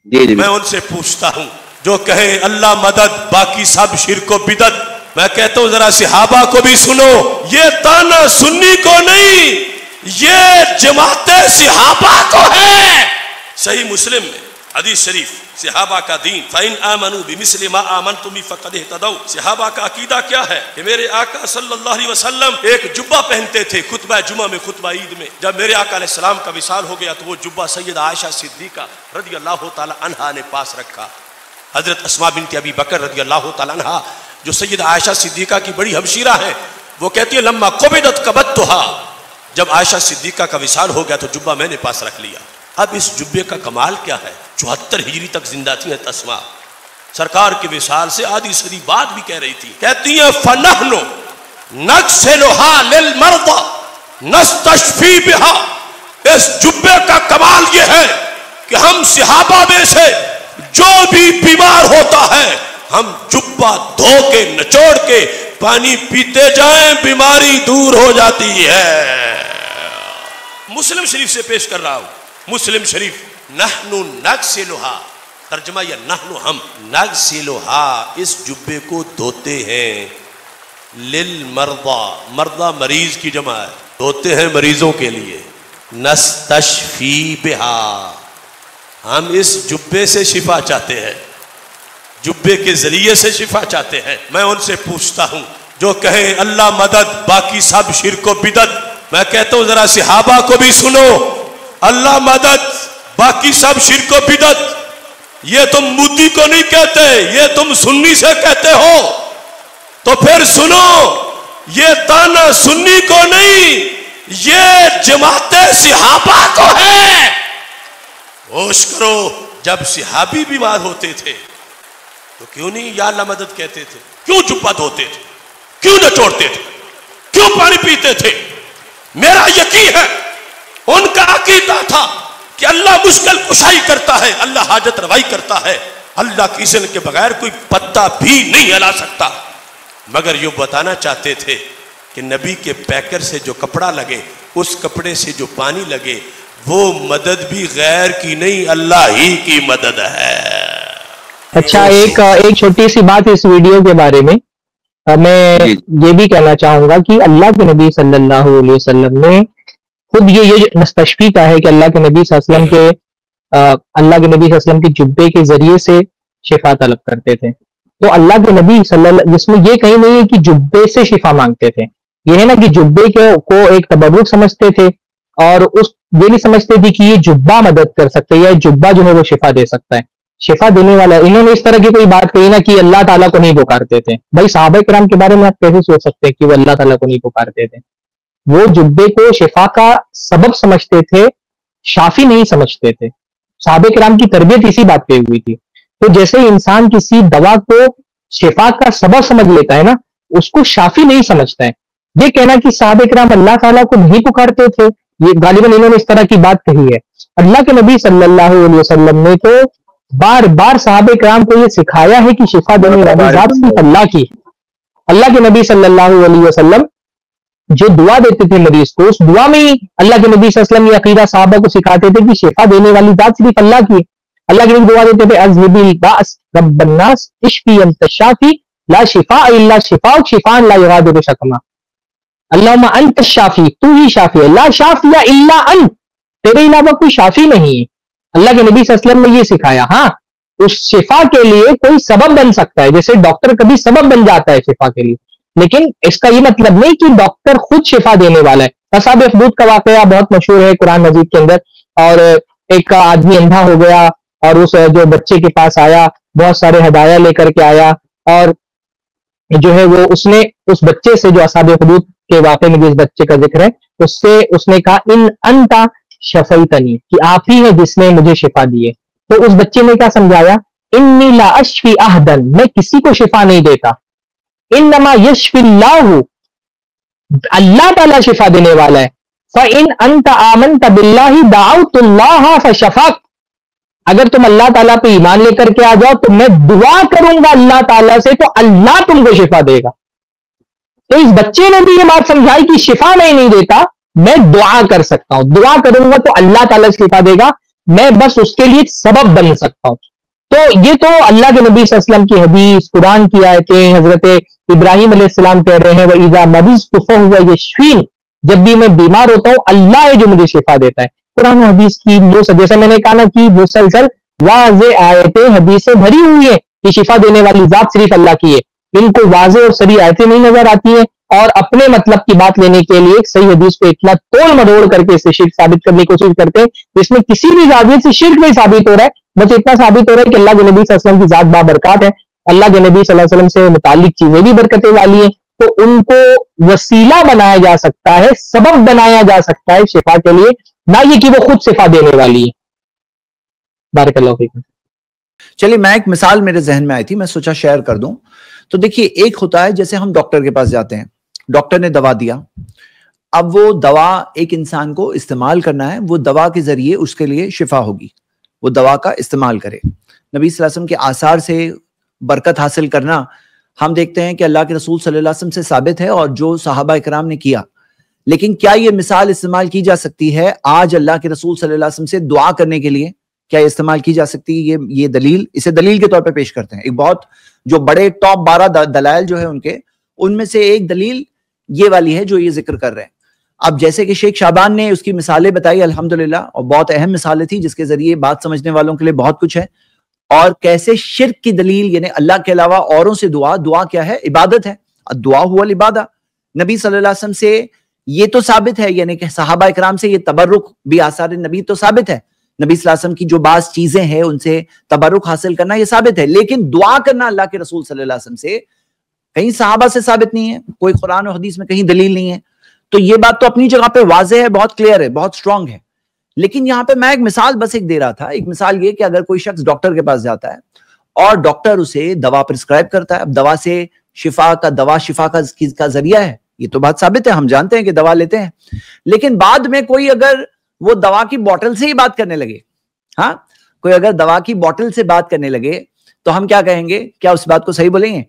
جی میں ان سے پوچھتا ہوں جو کہیں اللہ مدد باقی سب شرک و بدعت، میں کہتا ہوں ذرا صحابہ کو بھی سنو، یہ تانا سنی کو نہیں، یہ جماعت صحابہ کو ہے۔ صحیح مسلم میں حدیث شریف، صحابہ کا دین فَإِنْ آمَنُوا بِمِثْلِ مَا آمَنْتُمْ بِهِ فَقَدِ اهْتَدَوْا۔ صحابہ کا عقیدہ کیا ہے کہ میرے آقا صلی اللہ علیہ وسلم ایک جبہ پہنتے تھے خطبہ جمعہ میں، خطبہ عید میں۔ جب میرے آقا علیہ السلام کا وصال ہو گیا تو وہ جبہ سیدہ عائشہ صدیقہ رضی اللہ تعالی عنہا نے پاس رکھا۔ حضرت اسماء بنت ابی بکر رضی اللہ تعالی عنہا جو سیدہ عائشہ صدیقہ کی بڑی ہمشیرہ ہیں، وہ کہتی ہے لما قبضت قبضتها، جب عائشہ صدیقہ کا وصال ہو گیا تو جبہ میں نے پاس رکھ لیا۔ اب اس جبے کا کمال کیا ہے؟ 74 ہجری تک زندہ تھی اسماء، سرکار کے وصال سے آدھی صدی بعد بھی کہہ رہی تھی، کہتی ہیں فَنَحْنُ نَغْسِلُهَا لِلْمَرْضَى نَسْتَشْفِي بِهَا۔ اس جبے کا کمال یہ ہے کہ ہم صحابہ میں سے جو بھی بیمار ہوتا ہے ہم جبہ دھو کے نچوڑ کے پانی پیتے جائیں، بیماری دور ہو جاتی ہے۔ مسلم شریف سے پیش کر رہا ہوں، مسلم شریف، نحنو نغسلھا، ترجمہ یہ نحنو ہم، نغسلھا اس جبے کو دھوتے ہیں، للمرضى، مرضى مریض کی جمع ہے، دھوتے ہیں مریضوں کے لیے، نستشفی بہا، ہم اس جبے سے شفا چاہتے ہیں، جبے کے ذریعے سے شفا چاہتے ہیں۔ میں ان سے پوچھتا ہوں جو کہیں اللہ مدد باقی سب شرک و بدعت، میں کہتا ہوں ذرا صحابہ کو بھی سنو، اللہ مدد باقی سب شرک و بدعت یہ تم مودی کو نہیں کہتے، یہ تم سنی سے کہتے ہو، تو پھر سنو، یہ تانا سنی کو نہیں، یہ جماعت صحابہ کو ہے۔ ہوش کرو، جب صحابی بیمار ہوتے تھے تو کیوں نہیں یا اللہ مدد کہتے تھے؟ کیوں جبہ دھوتے تھے؟ کیوں نچوڑتے تھے؟ کیوں پانی پیتے تھے؟ میرا یقین ہے ان کا عقیدہ تھا کہ اللہ مشکل کشائی کرتا ہے، اللہ حاجت روائی کرتا ہے، اللہ کی اذن کے بغیر کوئی پتا بھی نہیں ہلا سکتا، مگر یہ بتانا چاہتے تھے کہ نبی کے پیکر سے جو کپڑا لگے، اس کپڑے سے جو پانی لگے، وہ مدد بھی غیر کی نہیں، اللہ ہی کی مدد ہے۔ اچھا، ایک چھوٹی سی بات اس ویڈیو کے بارے میں میں یہ بھی کہنا چاہوں گا کہ اللہ کے نبی صلی اللہ علیہ وسلم نے خود یہ نستشفی کا ہے کہ اللہ کے نبی صلی اللہ علیہ وسلم کے جبے کے ذریعے سے شفا طلب کرتے تھے۔ تو اللہ کے نبی صلی اللہ، جس میں یہ کہیں نہیں ہے کہ جبے سے شفا مانگتے تھے، یہ ہے نا کہ جبے کو ایک تبرک سمجھتے تھے، اور یہ نہیں سمجھتے تھے کہ یہ جبہ مدد کر سکتے یا جبہ جو ہے وہ شفا دے سکتا ہے، شفا دینے والا ہے۔ انہوں نے اس طرح کی کوئی بات کہی نا کہ اللہ تعالیٰ کو نہیں پکارتے تھے۔ بھائی صحابہ کرام کے بارے میں آپ کیسے سوچ سکتے ہیں کہ وہ اللہ تعالیٰ کو نہیں پکارتے تھے؟ وہ جبے کو شفا کا سبب سمجھتے تھے، شافی نہیں سمجھتے تھے۔ صحابہ کرام کی تربیت اسی بات پہ ہوئی تھی۔ تو جیسے انسان کسی دوا کو شفا کا سبب سمجھ لیتا ہے نا، اس کو شافی نہیں سمجھتا ہے۔ یہ کہنا کہ صحابہ کرام اللہ تعالیٰ کو نہیں پکارتے تھے، یہ غالباً انہوں نے اس طرح کی بات کہی ہے۔ اللہ کے نبی صلی اللہ علیہ وسلم نے تو بار بار صحابہ کرام کو یہ سکھایا ہے کہ شفا دینے والی ذات صرف اللہ کی ہے۔ اللہ کے نبی صلی اللہ علیہ وسلم جو دعا دیتے تھے مریض کو، اس دعا میں ہی اللہ کے نبی صلی اللہ علیہ وسلم یہ عقیدہ صحابہ کو سکھاتے تھے کہ شفا دینے والی ذات صرف اللہ کی ہے۔ اللہ کے نبی دعا دیتے تھے اذهب الباس رب الناس اشفی انت الشافی لا شفاء الا شفاءک شفاء لا یغادر سقما، اللہم انت الشافی، تو ہی شافی ہے، لا شافی الا انت، تیرے علاوہ کوئی شافی نہیں ہے۔ اللہ کے نبی صلی اللہ علیہ وسلم نے یہ سکھایا۔ ہاں، اس شفا کے لیے کوئی سبب بن سکتا ہے، جیسے ڈاکٹر کبھی سبب بن جاتا ہے شفا کے لیے، لیکن اس کا یہ مطلب نہیں کہ ڈاکٹر خود شفا دینے والا ہے۔ اصحاب اخدود کا واقعہ بہت مشہور ہے قرآن مجید کے اندر، اور ایک آدمی اندھا ہو گیا اور اس جو بچے کے پاس آیا، بہت سارے ہدایہ لے کر کے آیا، اور جو ہے وہ اس نے اس بچے سے، جو اصحاب اخدود کے واقعے میں جس بچے کا ذکر ہے، اس سے اس نے کہا ان انتا شفیتنی، کہ آپ ہی ہیں جس نے مجھے شفا دی ہے۔ تو اس بچے نے کیا سمجھایا؟ انی لا اشفی احدن، میں کسی کو شفا نہیں دیتا، انما یشفی اللہ، اللہ تعالیٰ شفا دینے والا ہے۔ فَإِنْ أَنْتَ آمَنْتَ بِاللَّهِ دَعَوْتُ اللَّهَ فَشَفَاكَ، اگر تم اللہ تعالیٰ پہ ایمان لے کر کے آ جاؤ تو میں دعا کروں گا اللہ تعالیٰ سے، تو اللہ تم کو شفا دے گا۔ تو اس بچے نے بھی یہ بات سمجھائی کہ شفا میں نہیں دیتا، میں دعا کر سکتا ہوں، دعا کروں گا تو اللہ تعالیٰ شفا دے گا۔ میں بس اس کے لیے سبب بن سکتا ہوں. تو یہ تو اللہ کے نبی صلی اللہ علیہ وسلم کی حدیث، قرآن کی آیتیں، حضرت ابراہیم علیہ السلام کہہ رہے ہیں وَإِذَا مَرِضْتُ فَهُوَ يَشْفِينِ، جب بھی میں بیمار ہوتا ہوں اللہ ہے جو مجھے شفا دیتا ہے. قرآن و حدیث کی جیسے میں نے کہا نا کہ مسلسل واضح آیتیں حدیثیں بھری ہوئی ہیں کہ شفا دینے والی ذات صرف اللہ کی ہے. ان کو واضح اور صریح آیتیں نہیں نظر آتی ہیں، اور اپنے مطلب کی بات لینے کے لیے ایک صحیح حدیث کو اتنا توڑ مروڑ کر کے اسے شرک ثابت کرنے کی کوشش کرتے ہیں جس میں کسی بھی زاویے سے شرک نہیں ثابت ہو رہا ہے، بس اتنا ثابت ہو رہا ہے کہ اللہ کے نبی صلی اللہ علیہ وسلم کی ذات بابرکات ہے، اللہ کے نبی صلی اللہ علیہ وسلم سے متعلق چیزیں بھی برکتیں والی ہیں، تو ان کو وسیلہ بنایا جا سکتا ہے، سبب بنایا جا سکتا ہے شفا کے لیے، نہ یہ کہ وہ خود شفا دینے والی ہے. بارک اللہ فیکم. چلیے میں ایک مثال میرے ذہن میں آئی تھی، میں سوچا شیئر کر دوں. تو دیکھیے ایک ہوتا ہے جیسے ہم ڈاکٹر کے پاس جاتے ہیں، ڈاکٹر نے دوا دیا، اب وہ دوا ایک انسان کو استعمال کرنا ہے، وہ دوا کے ذریعے اس کے لیے شفا ہوگی، وہ دوا کا استعمال کرے. نبی صلی اللہ علیہ وسلم کے آثار سے برکت حاصل کرنا ہم دیکھتے ہیں کہ اللہ کے رسول صلی اللہ علیہ وسلم سے ثابت ہے اور جو صحابہ اکرام نے کیا. لیکن کیا یہ مثال استعمال کی جا سکتی ہے آج اللہ کے رسول صلی اللہ علیہ وسلم سے دعا کرنے کے لیے؟ کیا یہ استعمال کی جا سکتی ہے؟ یہ دلیل، اسے دلیل کے طور پہ پیش کرتے ہیں. ایک بہت جو بڑے ٹاپ 12 دلائل جو ہے ان میں سے ایک دلیل یہ والی ہے جو یہ ذکر کر رہے ہیں. اب جیسے کہ شیخ شعبان نے اس کی مثالیں بتائی الحمدللہ، اور بہت اہم مثالیں تھی جس کے ذریعے بات سمجھنے والوں کے لیے بہت کچھ ہے. اور کیسے شرک کی دلیل، یعنی اللہ کے علاوہ اوروں سے دعا کیا ہے؟ عبادت ہے. دعا ہوا العبادہ. نبی صلی اللہ علیہ وسلم سے یہ تو ثابت ہے، یعنی کہ صحابہ اکرام سے یہ تبرک بھی آثار نبی تو ثابت ہے، نبی صلی اللہ علیہ وسلم کی جو بعض چیزیں ہیں ان سے تبرک حاصل کرنا یہ ثابت ہے. لیکن دعا کرنا اللہ کے رسول صلی اللہ علیہ وسلم سے کہیں صحابہ سے ثابت نہیں ہے، کوئی قرآن و حدیث میں کہیں دلیل نہیں ہے. تو یہ بات تو اپنی جگہ پہ واضح ہے، بہت کلیئر ہے، بہت سٹرونگ ہے. لیکن یہاں پہ میں ایک مثال بس ایک دے رہا تھا. ایک مثال یہ کہ اگر کوئی شخص ڈاکٹر کے پاس جاتا ہے اور ڈاکٹر اسے دوا پرسکرائب کرتا ہے، اب دوا سے شفا کا ذریعہ ہے، یہ تو بات ثابت ہے، ہم جانتے ہیں کہ دوا لیتے ہیں. لیکن بعد میں کوئی اگر وہ دوا کی بوٹل سے ہی بات کرنے لگے، ہاں کوئی اگر دوا کی بوٹل سے بات کرنے لگے تو ہم کیا کہیں گے؟ کیا اس بات کو صحیح بولیں گے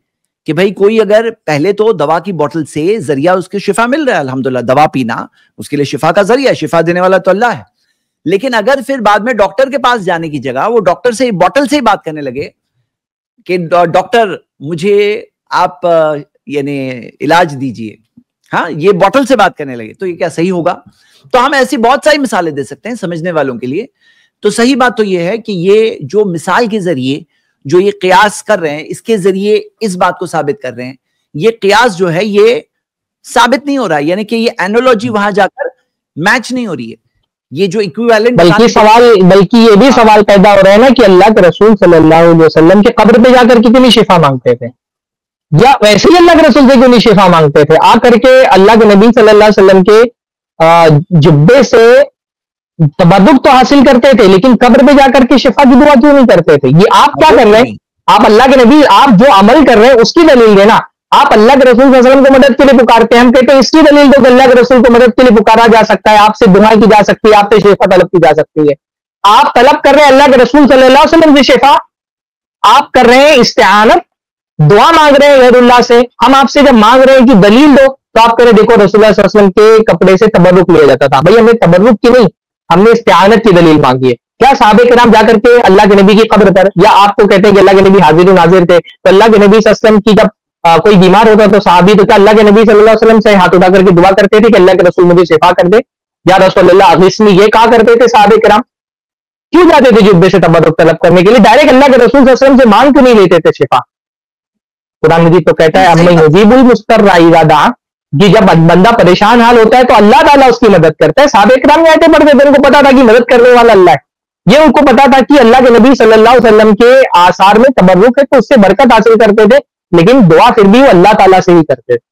کہ بھائی کوئی اگر پہلے تو دوا کی بوٹل سے ذریعہ اس کے شفا مل رہا ہے، الحمدللہ دوا پینا اس کے لیے شفا کا ذریعہ ہے، شفا دینے والا تو اللہ ہے. لیکن اگر پھر بعد میں ڈاکٹر کے پاس جانے کی جگہ وہ ڈاکٹر سے بوٹل سے ہی بات کرنے لگے کہ ڈاکٹر مجھے آپ یعنی علاج دیجئے، ہاں یہ بوٹل سے بات کرنے لگے، تو یہ کیا صحیح ہوگا؟ تو ہم ایسی بہت ساری مثالیں دے سکتے ہیں سمجھنے والوں کے لیے. تو صحیح بات تو یہ ہے کہ یہ جو مثال کے ذریعے جو یہ قیاس کر رہے ہیں، اس کے ذریعے اس بات کو ثابت کر رہے ہیں، یہ قیاس جو ہے یہ ثابت نہیں ہو رہا ہے، یعنی کہ یہ اینالوجی وہاں جا کر میچ نہیں ہو رہی ہے. یہ جو ایکویویلنٹ بلکہ یہ بھی سوال پیدا ہو رہا ہے نا کہ اللہ کے رسول صلی اللہ علیہ وسلم کے قبر پہ جا کر کتنی شفا مانگتے تھے، یا ویسے ہی اللہ کے رسول سے کیوں نہیں شفا مانگتے تھے؟ آ کر کے اللہ کے نبی صلی اللہ علیہ وسلم کے جبے سے تبرک تو حاصل کرتے تھے، لیکن قبر پہ جا کر کے شفا کی دعا کیوں نہیں کرتے تھے؟ یہ آپ کیا کر رہے ہیں؟ آپ اللہ کے نبی، آپ جو عمل کر رہے ہیں اس کی دلیل دینا. آپ اللہ کے رسول صلی اللہ علیہ وسلم کو مدد کے لیے پکارتے ہیں، ہم کہتے ہیں اس کی دلیل دو کہ اللہ کے رسول کو مدد کے لیے پکارا جا سکتا ہے، آپ سے دعا کی جا سکتی ہے، آپ سے شفا طلب کی جا سکتی ہے. آپ طلب کر رہے ہیں اللہ کے رسول صلی اللہ علیہ وسلم سے شفا، آپ کر رہے ہیں استعانت، دعا مانگ رہے ہیں غیر اللہ سے. ہم آپ سے جب مانگ رہے ہیں کہ دلیل دو تو آپ کہہ رہے دیکھو رسول اللہ صلی اللہ علیہ وسلم کے کپڑے سے تبرک لیا جاتا تھا. بھائی ہمیں تبرک کی نہیں، ہم نے استعانت کی دلیل مانگی ہے. کیا صحابہ کرام جا کر کے اللہ کے نبی کی قبر پر، یا آپ کو کہتے ہیں کہ اللہ کے نبی حاضر و ناظر تھے، تو اللہ کے نبی صلی اللہ علیہ وسلم کی جب کوئی بیمار ہوتا تو صحابی تو کیا اللہ کے نبی صلی اللہ علیہ وسلم سے ہاتھ اٹھا کر کے دعا کرتے تھے کہ اللہ کے رسول مجھے شفا کر دے، یا رسول اللہ اغثنی، یہ کہا کرتے تھے صحابہ کرام؟ کیوں جاتے تھے جبے سے تبرک طلب کرنے کے لیے؟ ڈائریکٹ اللہ کے رسول صلی اللہ علیہ وسلم سے مانگ کیوں نہیں لیتے تھے شفا؟ قرآن مجید تو کہتا ہے اما یجیب المضطر اذا دعا، کہ جب بندہ پریشان حال ہوتا ہے تو اللہ تعالیٰ اس کی مدد کرتا ہے. صحابہ کرام نے آیتیں پڑھتے تھے، ان کو پتا تھا کہ مدد کرنے والا اللہ ہے. یہ ان کو پتا تھا کہ اللہ کے نبی صلی اللہ علیہ وسلم کے آثار میں تبرک ہے تو اس سے برکت حاصل کرتے تھے، لیکن دعا پھر بھی وہ اللہ تعالیٰ سے ہی کرتے تھے.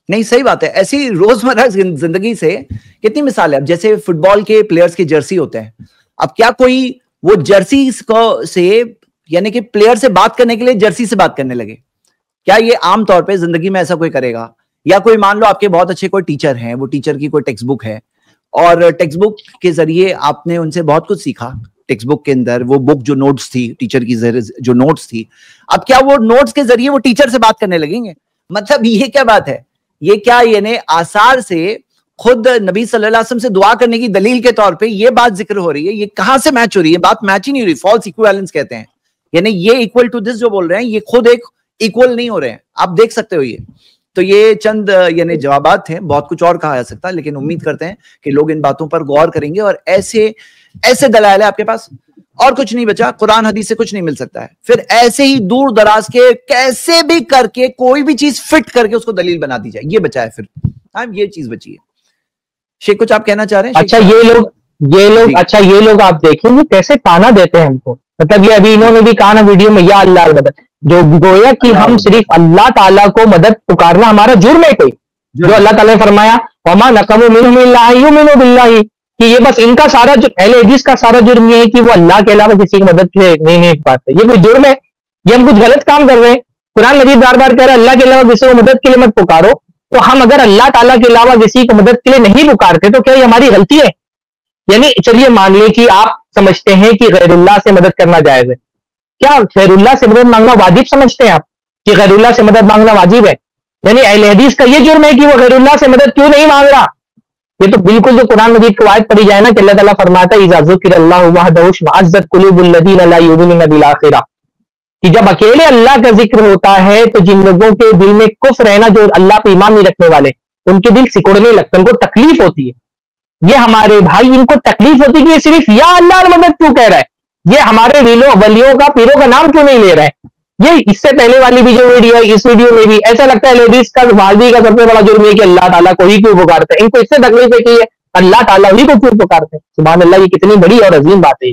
نہیں صحیح بات ہے. ایسی روزمرہ زندگی سے کتنی مثال ہے. اب جیسے فٹ بال کے پلیئرز کے جرسی ہوتے ہیں، اب کیا کوئی وہ جرسی سے یعنی کہ پلیئر سے بات کرنے کے لیے جرسی سے بات کرنے لگے؟ کیا یہ عام طور پہ زندگی میں ایسا کوئی کرے گا؟ یا کوئی مان لو آپ کے بہت اچھے کوئی ٹیچر ہیں، وہ ٹیچر کی کوئی ٹیکسٹ بک ہے اور ٹیکسٹ بک کے ذریعے آپ نے ان سے بہت کچھ سیکھا. ٹیکسٹ بک کے اندر وہ بک جو نوٹس تھی، ٹیچر کی جو نوٹس تھی، اب کیا وہ نوٹس کے ذریعے وہ ٹیچر سے بات کرنے لگیں گے؟ مطلب یہ کیا بات ہے؟ یہ کیا یعنی آثار سے خود نبی صلی اللہ علیہ وسلم سے دعا کرنے کی دلیل کے طور پہ یہ بات ذکر ہو رہی ہے. یہ کہاں سے میچ ہو رہی ہے؟ بات میچ ہی نہیں ہو رہی. فالس ایکویلنس کہتے ہیں, یعنی یہ ایکول ٹو دس جو بول رہے ہیں یہ خود ایک ایکول نہیں ہو رہے ہیں. آپ دیکھ سکتے ہو. یہ تو یہ چند یعنی جوابات تھے, بہت کچھ اور کہا جا سکتا ہے, لیکن امید کرتے ہیں کہ لوگ ان باتوں پر غور کریں گے. اور ایسے دلائل ہے آپ کے پاس, اور کچھ نہیں بچا, قرآن حدیث سے کچھ نہیں مل سکتا ہے. پھر ایسے ہی دور دراز کے کیسے بھی کر کے کوئی بھی چیز فٹ کر کے اس کو دلیل بنا دی جائے, یہ بچا ہے. پھر یہ چیز بچی ہے. شیخ کچھ آپ کہنا چاہ رہے ہیں؟ اچھا یہ لوگ آپ دیکھیں گے کیسے تانا دیتے ہیں ہم کو. مطلب یہ ابھی انہوں نے بھی کہا نا ویڈیو میں, یا اللہ مدد, جو گویا کہ ہم صرف اللہ تعالیٰ کو مدد پکارنا ہمارا جرم ہے کوئی, جو اللہ تعالیٰ نے فرمایا وما نقموا منهم الا ان يؤمنوا بالله, کہ یہ بس ان کا سارا اہل حدیث کا سارا جرم یہ ہے کہ وہ اللہ کے علاوہ کسی کی مدد سے نہیں پاتے. یہ کوئی جرم ہے؟ یہ ہم کچھ غلط کام کر رہے ہیں. قرآن مجید بار بار کہہ رہا ہے اللہ کے علاوہ کسی کو مدد کے لیے مت پکارو. تو ہم اگر اللہ تعالیٰ کے علاوہ کسی کو مدد کے لیے نہیں پکارتے تو کیا یہ ہماری غلطی ہے؟ یعنی چلیے مان لیں کہ آپ سمجھتے ہیں کہ غیر اللہ سے مدد کرنا جائز ہے. کیا غیر اللہ سے مدد مانگنا واجب سمجھتے ہیں آپ کہ غیر اللہ سے مدد مانگنا واجب ہے؟ یعنی اہل حدیث کا یہ جرم ہے کہ وہ غیر اللہ سے مدد کیوں نہیں مانگ رہا. یہ تو بالکل جو قرآن مجید کی آیت پڑھی جائے نا کہ اللہ تعالیٰ فرماتا ہے اذا ذکر اللہ وحدہ اشمئزت قلوب الذین لا یؤمنون بالآخرہ, کہ جب اکیلے اللہ کا ذکر ہوتا ہے تو جن لوگوں کے دل میں کفر ہے نا, جو اللہ پہ ایمان نہیں رکھنے والے, ان کے دل سکڑنے لگتے ہیں, ان کو تکلیف ہوتی ہے. یہ ہمارے بھائی ان کو تکلیف ہوتی ہے کہ یہ صرف یا اللہ مدد کیوں کہہ رہا ہے, یہ ہمارے ولیوں کا پیروں کا نام کیوں نہیں لے رہا ہے. یہ اس سے پہلے والی بھی جو ویڈیو ہے, اس ویڈیو میں بھی ایسا لگتا ہے لیڈیز کا والدی کا سب سے بڑا جرم ہے کہ اللہ تعالیٰ کو ہی کیوں پکارتے ہیں. ان کو اس سے تکلیف ہے کہ اللہ تعالیٰ ہی کو کیوں پکارتے ہیں. سبحان اللہ, یہ کتنی بڑی اور عظیم بات ہے.